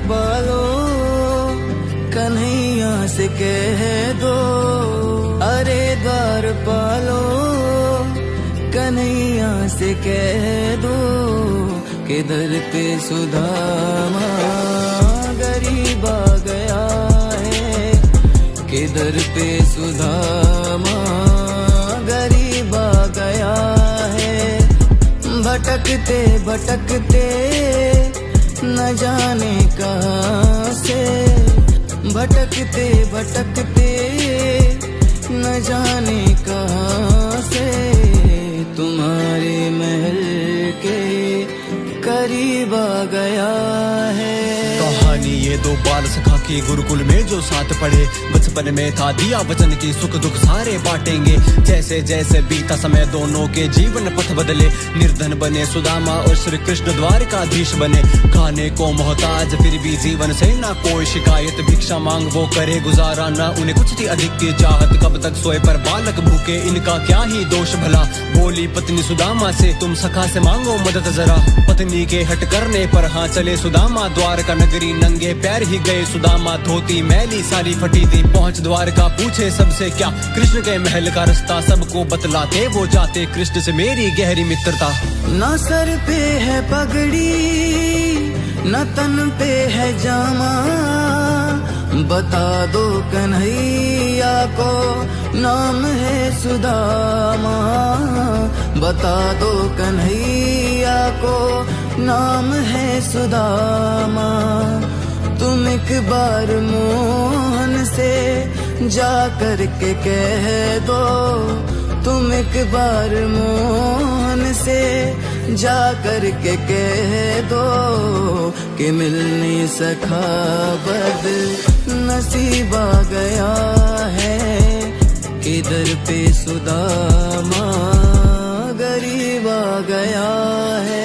पालो, कन्हैया से कह दो। अरे द्वार पालो, कन्हैया से कह दो कि दर पे सुदामा गरीब आ गया है, कि दर पे सुदामा गरीब आ गया है। भटकते भटकते न जाने कहाँ से, भटकते भटकते न जाने कहाँ से तुम्हारे महल के करीब आ गया है। कहानी ये दो बाल सखा की गुरुकुल में जो साथ पढ़े, बचपन में था दिया वचन की सुख दुख सारे बांटेंगे। जैसे जैसे बीता समय दोनों के जीवन पथ बदले, निर्धन बने सुदामा और श्री कृष्ण द्वारकाधीश बने। खाने को मोहताज फिर भी जीवन से ना कोई शिकायत, भिक्षा मांग वो करे गुजारा, ना उन्हें कुछ थी अधिक की चाहत। कब तक सोए पर बालक भूखे, इनका क्या ही दोष भला। बोली पत्नी सुदामा से, तुम सखा से मांगो मदद जरा। पत्नी के हट करने पर हाँ चले सुदामा द्वारका नगरी, नंगे पैर ही गए सुदामा, धोती मैली सारी फटी थी। पहुंच द्वारका पूछे सबसे क्या, कृष्ण के महल का रास्ता सबको बतलाते वो जाते, कृष्ण से मेरी गहरी मित्रता। न सर पे है पगड़ी, न तन पे है जामा, बता दो कन्हैया को नाम है सुदामा। बता दो कन्हैया को नाम है सुदामा। तुम एक बार मोहन से जा कर के कह दो, तुम एक बार मोहन से जा कर के कह दो कि मिलने सखा बद नसीब आ गया है, कि दर पे सुदामा गरीब आ गया है।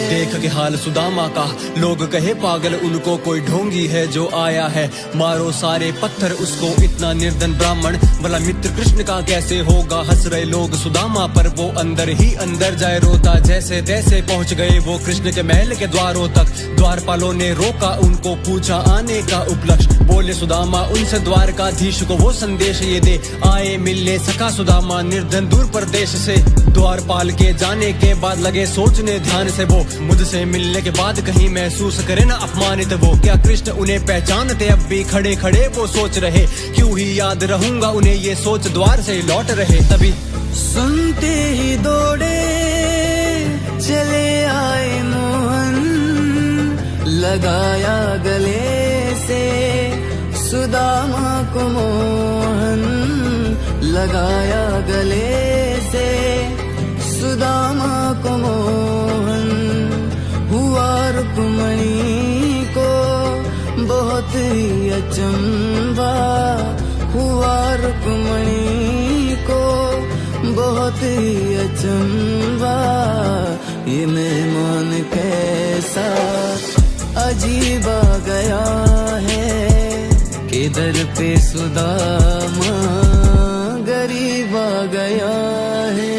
देख के हाल सुदामा का, लोग कहे पागल उनको कोई ढोंगी है जो आया है। मारो सारे पत्थर उसको, इतना निर्धन ब्राह्मण भला मित्र कृष्ण का कैसे होगा। हंस रहे लोग सुदामा पर, वो अंदर ही अंदर जाए रोता। जैसे तैसे पहुंच गए वो कृष्ण के महल के द्वारों तक। द्वारपालों ने रोका उनको, पूछा आने का उपलक्ष्य। बोले सुदामा उनसे द्वारकाधीश को वो संदेश ये दे, आए मिलने सखा सुदामा निर्धन दूर प्रदेश से। द्वारपाल के जाने के बाद लगे सोचने ध्यान से वो, मुझसे मिलने के बाद कहीं महसूस करे ना अपमानित वो। क्या कृष्ण उन्हें पहचानते अब भी खड़े खड़े वो सोच रहे, क्यों ही याद रहूंगा उन्हें ये सोच द्वार से लौट रहे। तभी सुनते ही दौड़े चले आए मोहन, लगाया गले से सुदामा को मोहन, लगाया गले से सुदामा को मोहन। हुआ रुक्मणी को बहुत ही अचंभा, हुआ रुक्मणी को बहुत ही अचंभा। ये मेहमान कैसा अजीब आ गया है, कि दर पे सुदामा गरीब आ गया है।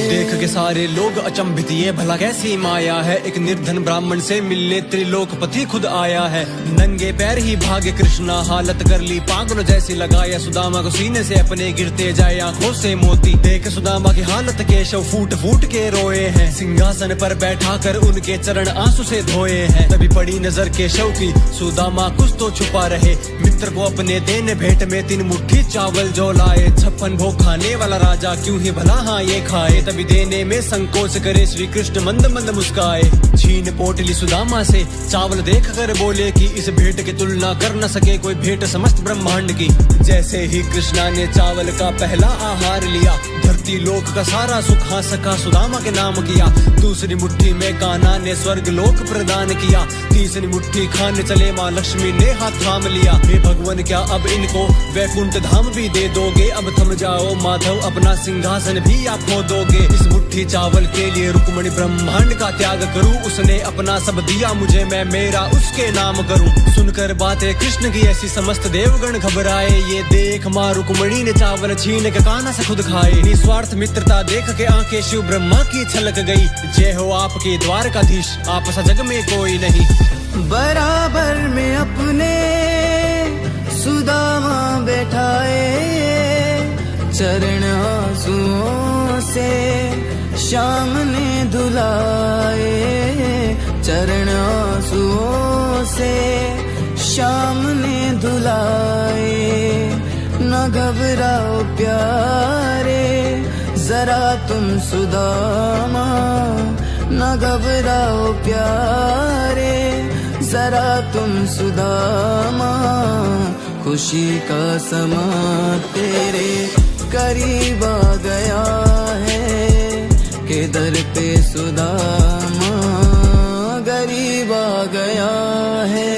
देख के सारे लोग अचंभित, ये भला कैसी माया है। एक निर्धन ब्राह्मण से मिलने त्रिलोकपति खुद आया है। नंगे पैर ही भागे कृष्णा, हालत कर ली पागल जैसी। लगाया सुदामा को सीने से अपने, गिरते जाए आंखों से मोती। देख सुदामा की हालत केशव फूट फूट के रोए हैं। सिंहासन पर बैठा कर उनके चरण आंसू से धोए हैं। तभी पड़ी नजर केशव की, सुदामा कुछ तो छुपा रहे। मित्र को अपने देने भेंट में 3 मुट्ठी चावल जो लाए। 56 भोग खाने वाला राजा क्यों ही भला हाँ ये खाए। तभी देने में संकोच करे श्री कृष्ण मंद मंद मुस्काए। छीन पोटली सुदामा से चावल देख कर बोले कि इस भेंट की तुलना कर न सके कोई भेंट समस्त ब्रह्मांड की। जैसे ही कृष्णा ने चावल का पहला आहार लिया, धरती लोक का सारा सुख हाँ सखा सुदामा के नाम किया। दूसरी मुट्ठी में कान्हा ने स्वर्ग लोक प्रदान किया। तीसरी मुट्ठी खाने चले माँ लक्ष्मी ने हाथ थाम लिया। हे भगवान क्या अब इनको वैकुंठ धाम भी दे दोगे। अब थम जाओ माधव अपना सिंहासन भी आप खो दोगे। इस मुट्ठी चावल के लिए रुक्मणी ब्रह्मांड का त्याग करूं। उसने अपना सब दिया मुझे, मैं मेरा उसके नाम करूं। सुनकर बातें कृष्ण की ऐसी समस्त देवगण घबराए। ये देख माँ रुक्मणी ने चावल छीन के कान्हा से खुद खाए। निस्वार्थ मित्रता देख के आंखें शिव ब्रह्मा की छलक गई। जय हो आपके द्वारकाधीश, आप सा जग में कोई नहीं। बराबर में श्याम ने धुलाए चरण आंसुओं से, श्याम ने धुलाए। न घबराओ प्यारे जरा तुम सुदामा, न घबराओ प्यारे जरा तुम सुदामा। खुशी का समा तेरे करीब आ गया है, के दर पे सुदामा गरीब आ गया है।